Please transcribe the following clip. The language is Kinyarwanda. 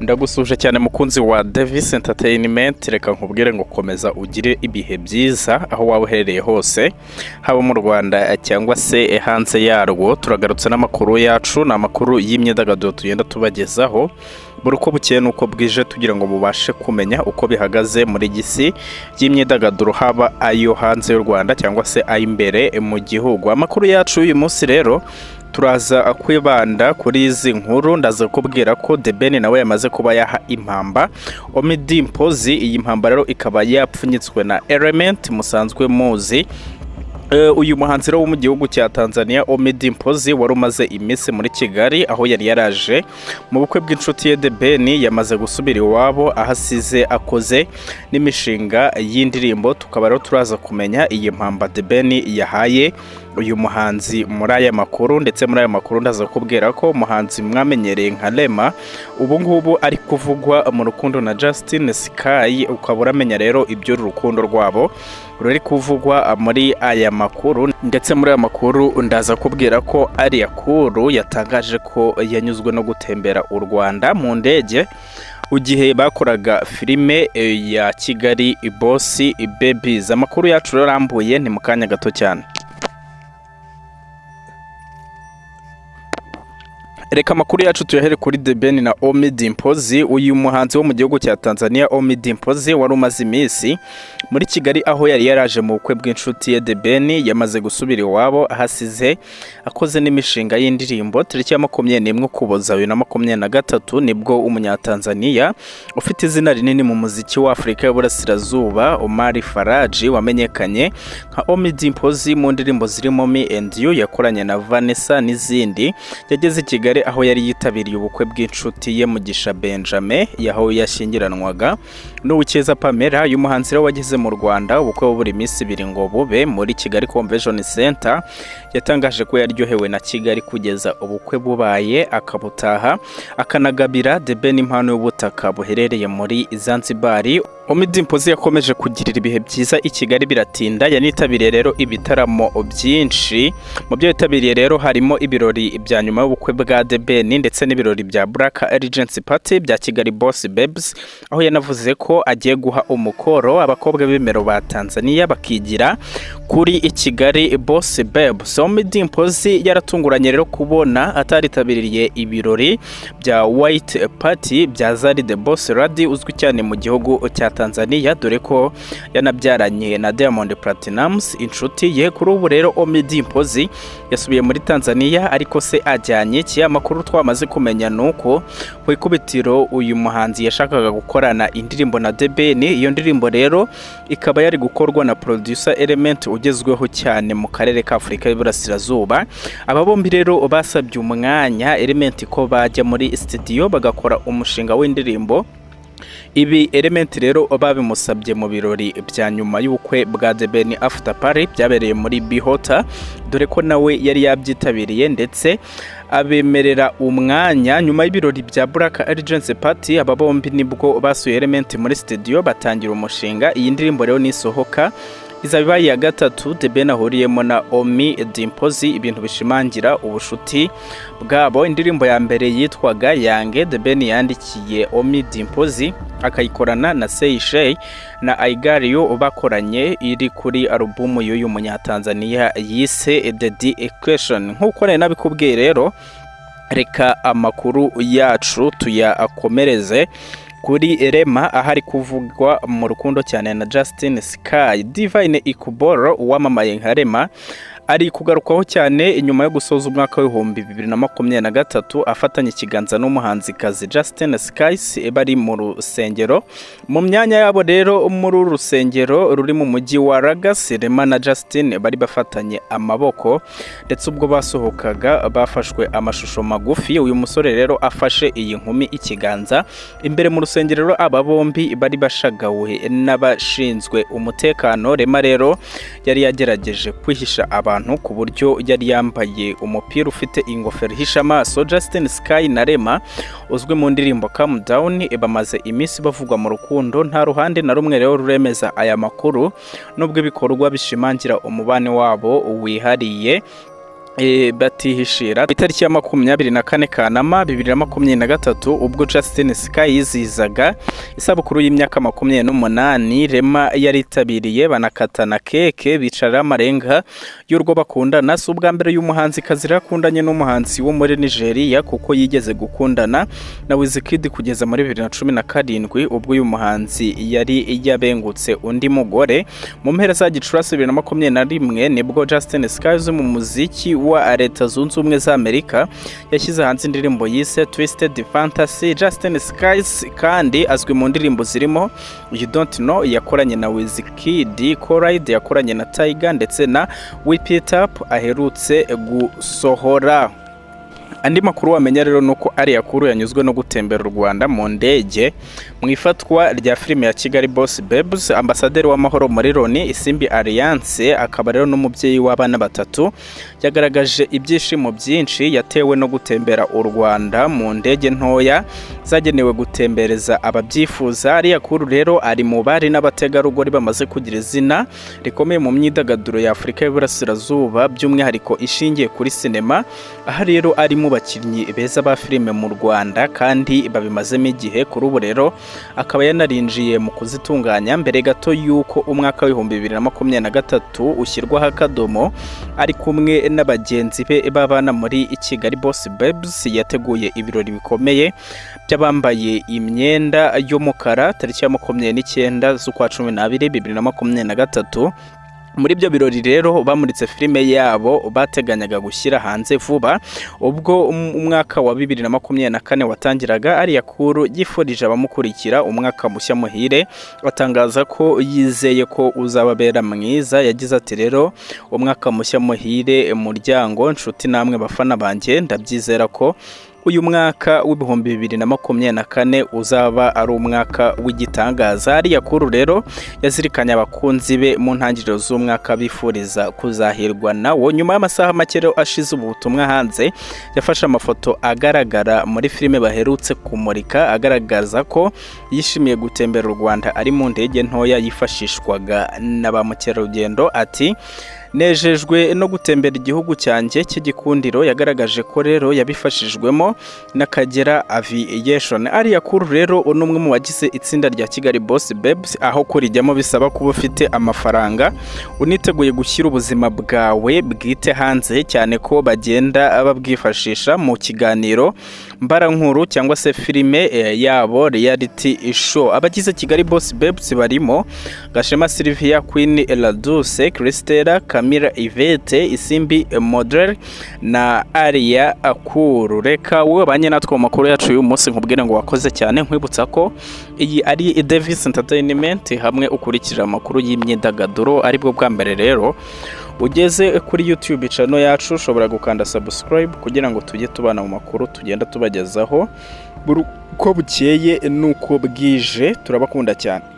ndagusuje cyane mukunzi wa Davis Entertainment, reka nkubwire ngo komeza ugire ibihe byiza aho waba uherereye hose, haba mu Rwanda cyangwa se hanze yarwo. Turagarutse n'amakuru yacu, n'amakuru y'imyidagaduro tugenda tubagezaho buri uko bukeye nuko bwije, tugira ngo mubashe kumenya uko bihagaze muri gisi y'imyidagaduro, haba ayo hanze y'u Rwanda cyangwa se ayimbere mu gihugu. Amakuru yacu uyu munsi rero turaza kwibanda kuri izi nkuru. Ndaza kubwira ko The Ben nawe yamaze kuba yaha impamba Ommy Dimpoz. Iyi mpamba rero ikaba yapfunyitswe na Element musanzwe muzi. Uyu muhanzi wo mu gihugu cya Tanzania Ommy Dimpoz wari umaze iminsi muri Kigali, aho yari yaraje mu bukwe bw'inshuti ye The Ben, yamaze gusubira iwabo ahasize akoze n'imishinga y'indirimbo. Tukaba rero turaza kumenya iyi mpamba The Ben yahaye uyu muhanzi muri aya makuru, ndetse muri aya makuru ndaza kubwira ko umuhanzi mwamenyereye nka Alliah ubu ngubu ari kuvugwa mu rukundo na Justin Sky. Ukaba uramenya rero ibyo rukundo rwabo ruri kuvugwa muri aya makuru, ndetse muri aya makuru ndaza kubwira ko Alliah yatangaje ko yanyuzwe no gutembera u Rwanda mu ndege ugihe bakoraga filime ya Kigali Boss Babies. Amakuru yacu rero arambuye ni mu kanya gato cyane. Reka makuru yacu tuyahere kuri The Ben na Ommy Dimpoz. Uyu muhanzi wo mu gihugu cya Tanzania Ommy Dimpoz wari umaze iminsi muri Kigali, aho yari yaraje mu bukwe bw'inshuti ye The Ben, yamaze gusubira iwabo ahasize akoze n'imishinga y'indirimbo. Tariki ya 21 Ukuboza 2023 nibwo umunyatanzania ufite izina rinini mu muziki wa Afrika y'Uburasirazuba Omar Faraji wamenyekanye nka Ommy Dimpoz mu ndirimbo zirimo Me and You yakoranye na Vanessa n'izindi, yageze Kigali aho yari yitabiriye ubukwe bw'inshuti ye Mugisha Benjamin yaho yashyingiranwaga n'Uwikeza Pamela. Uyu muhanzi rero wageze mu Rwanda ubukwe buri minsi 2 ngo bube muri Kigali Convention Center, yatangaje ko yaryohewe na Kigali kugeza ubukwe bubaye, akabutaha akanagabira The Ben impano y'ubutaka buherereye muri Zanzibar. Ommy Dimpoz yakomeje kugirira ibihe byiza i Kigali biratinda, yanitabiriye rero ibitaramo byinshi. Mu byo yitabiriye rero harimo ibirori bya nyuma y'ubukwe bwa The Ben ndetse n'ibirori bya Black Allegiance Party bya Kigali Boss Babes, aho yanavuze ko agiye guha umukoro abakobwa b'imero ba Tanzania bakigira kuri Kigali Boss Babes. Ommy Dimpoz yaratunguranye rero kubona ataritabiriye ibirori bya White Party bya Zari the Boss Lady uzwi cyane mu gihugu cya Tanzania, dore ko yanabyaranye na Diamond Platnumz inshuti ye. Kuri ubu rero Ommy Dimpoz yasubiye muri Tanzania, ariko se ajyanye iki? Amakuru twamaze kumenya nuko ku ikubitiro uyu muhanzi yashakaga gukorana indirimbo na The Ben. Iyo ndirimbo rero ikaba yari gukorwa na producer Element ugezweho cyane mu karere ka Afrika y'Uburasirazuba. Aba bombi rero basabye umwanya Element ko bajya muri studio bagakora umushinga w'indirimbo. Ibi Element rero babimusabye mu birori bya nyuma y'ubukwe bwa The Ben after party byabereye muri Bihota, dore ko nawe yari yabyitabiriye ndetse abemerera umwanya. Nyuma y'ibirori bya Black Allegiance Party, aba bombi nibwo basuye Element muri studio batangira umushinga. Iyi ndirimbo rero nisohoka izabibaye ya gatatu The Ben ahuriyemo na Ommy Dimpoz, ibintu bishimangira ubushuti bwabo. Indirimbo ya mbere yitwaga Yange The Ben yandikiye Ommy Dimpoz akayikorana na Seychelles na Aigario bakoranye, iri kuri album y'uyu munyatanzania yise The Equation. Nkuko nari nabikubwiye rero, reka amakuru yacu tuyakomereze kuri Rema ahari kuvugwa mu rukundo cyane na Justin Sky. Divine Ikuboro wamamaye nka Rema ari kugarukwaho cyane inyuma yo gusoza umwaka w'ibihumbi 2023 afatanye ikiganza n'umuhanzikazi Justin Sky bari mu rusengero. Mu myanya yabo rero muri rusengero ruri mu mujyi wa Lagos, Rema na Justin bari bafatanye amaboko, ndetse ubwo basohokaga bafashwe amashusho magufi. Uyu musore rero afashe iyi nkumi ikiganza imbere mu rusengero. Aba bombi bari bashagawe n'abashinzwe umutekano. Rema rero yari yagerageje kwihisha abantu ku buryo yari yambaye umupira ufite ingofero ihisha amaso. Justin Sky na Rema uzwi mu ndirimbo Calm Down bamaze iminsi bavugwa mu rukundo. Nta ruhande na rumwe rero ruremeza aya makuru, nubwo ibikorwa bishimangira umubane wabo wihariye. batihishira itariki ya 24 Kanama 2023 ubwo Justin Sky yizizaga isabukuru y'imyaka 28 Rema yaritabiriye banakatana keke bicara amarenga y'urwo bakundana. Si ubwa mbere y'umuhanzi kazi rakundanye n'umuhanzi wo muri Nigeria kuko yigeze gukundana na Wizkid kugeza muri 2017 ubwo uyu muhanzi yari yabengutse undi mugore. Mu mpera za Gicurasi 2021 nibwo Justin Sky mu muziki wa Leta Zunze Ubumwe za Amerika yashyize hanze indirimbo yise Twisted Fantasy. Justin Sky kandi azwi mu ndirimbo zirimo You Don't Know yakoranye na Wizkid, Collide yakoranye na Tiger ndetse na Whip It Up aherutse gusohora. Andi makuru wamenya rero nuko Alliah yanyuzwe no gutembera u Rwanda mu ndege mu ifatwa rya filime ya Kigali Boss Babes. Ambasaderi w'amahoro muri Loni Isimbi Alliance akaba rero n'umubyeyi w'abana batatu yagaragaje ibyishimo byinshi yatewe no gutembera u Rwanda mu ndege ntoya zagenewe gutembereza ababyifuza. Alliah rero ari mu bari n'abategarugori bamaze kugira izina rikomeye mu myidagaduro ya Afurika y'Iburasirazuba by'umwihariko ishingiye kuri sinema. Aha rero ari mu bakinnyi beza ba filime mu Rwanda kandi babimazemo igihe. Kuri ubu rero akaba yanarinjiye mu kuzitunganya mbere gato yuko umwaka wa 2023 ushyirwaho akadomo. Ari kumwe n'abagenzi be babana muri Kigali Boss Babes yateguye ibirori bikomeye by'abambaye imyenda y'umukara tariki ya 29 z'ukwa 12 2023. Muri byo birori rero bamuritse filime yabo bateganyaga gushyira hanze vuba ubwo umwaka wa 2024 watangiraga. Alliah yifurije abamukurikira umwaka mushya muhire, atangaza ko yizeye ko uzababera mwiza. Yagize ati rero umwaka mushya muhire muryango nshuti namwe bafana banjye, ndabyizera ko uyu mwaka w'ibihumbi 2024 uzaba ari umwaka w'igitangaza. Alliah rero yazirikanye abakunzi be mu ntangiriro z'umwaka bifuriza kuzahirwa nawo. Nyuma y'amasaha make rero ashize ubutumwa hanze yafashe amafoto agaragara muri filime baherutse kumurika agaragaza ko yishimiye gutembera u Rwanda ari mu ndege ntoya yifashishwaga na ba mukerarugendo. Ati nejejwe no gutembera igihugu cyanjye cy'igikundiro. Yagaragaje ko rero yabifashijwemo n'Akagera Aviation. Alliah rero n'umwe mu bagize itsinda rya Kigali Boss Babes, aho kurijyamo bisaba kuba ufite amafaranga uniteguye gushyira ubuzima bwawe bwite hanze, cyane ko bagenda babwifashisha mu kiganiro mbarankuru cyangwa se filime yabo reality show. Abagize Kigali Boss Babes barimo Gashema Sylvia, Queen Eladuse, Christella, Camila Yvette, Isimbi Model na Alliah. Reka wowe banye natwe mu makuru yacu uyu munsi nkubwire ngo wakoze cyane. Nkwibutsa ko iyi ari Davis Entertainment hamwe ukurikira amakuru y'imyidagaduro. Aribwo bwa mbere rero ugeze kuri YouTube channel yacu, ushobora gukanda subscribe kugira ngo tujye tubana mu makuru tugenda tubagezaho uko bukeye nuko bwije. Turabakunda cyane.